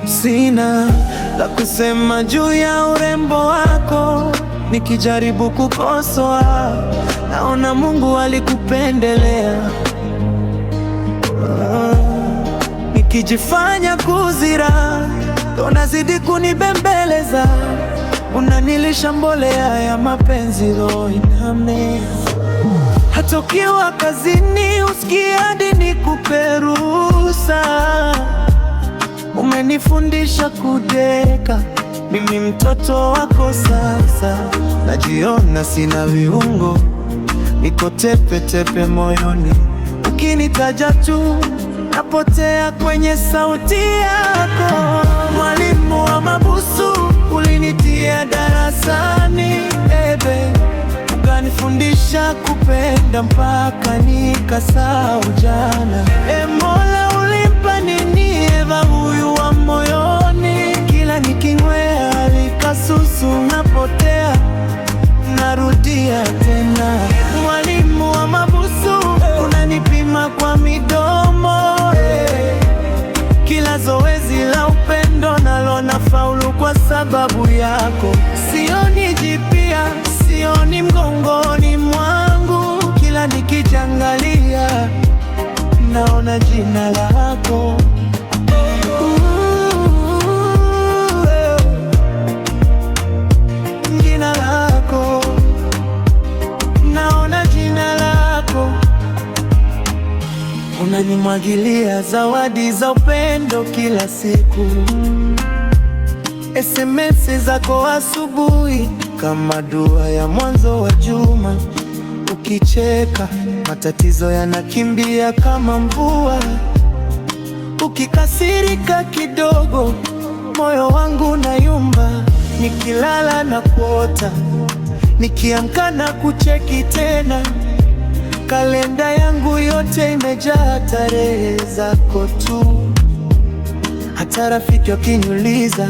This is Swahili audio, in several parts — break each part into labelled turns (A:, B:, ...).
A: Sina la kusema juu ya urembo wako, nikijaribu kukosoa naona Mungu alikupendelea. Nikijifanya kuzira unazidi kunibembeleza, unanilisha mbolea ya mapenzi, roho inamea. Hata ukiwa kazini usikie hadi nikupe ruhusa. Umenifundisha kudeka, mimi mtoto wako sasa. Najiona sina viungo, niko tepe tepe moyoni. Ukinitaja tu napotea kwenye sauti yako. Mwalimu wa mabusu ulinitia darasani, ukanifundisha kupenda mpaka nikasahau jana. Mola, ulimpa nini Eva huyu wa moyoni? Kila nikinywea alikasusu, napotea narudia tena. Mwalimu wa mabusu unanipima kwa midomo, kila zoezi la upendo nalo nafaulu kwa sababu yako. Sioni jipya, sioni mgongoni mwangu, kila nikijangalia naona jina lako. Jina lako, naona jina lako. Unanimwagilia zawadi za upendo kila siku, SMS zako asubuhi kama dua ya mwanzo wa juma. Ukicheka matatizo yanakimbia kama mvua. Ukikasirika kidogo moyo wangu nayumba. Nikilala na kuota, nikiamka na kucheki tena. Kalenda yangu yote imejaa tarehe zako tu. Hata rafiki wakiniuliza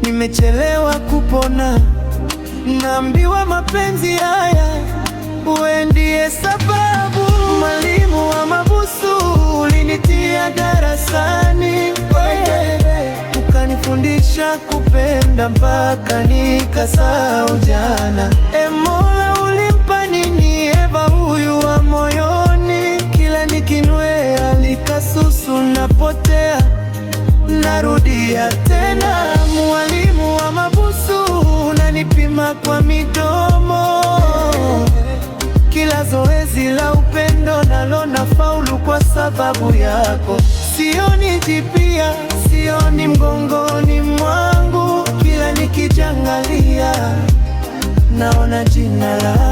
A: nimechelewa kupona, naambiwa mapenzi haya wewe ndiye sababu. Mwalimu wa mabusu ulinitia darasani, ukanifundisha kupenda mpaka nikasahau jana. Mola, ulimpa nini Eva huyu wa moyoni? Kila nikinywea alikasusu, napotea narudia tena. Mwalimu wa mabusu unanipima kwa midomo, kila zoezi la upendo nalo nafaulu kwa sababu yako. Sioni jipya, sioni mgongoni mwangu, kila nikijangalia naona jina lako.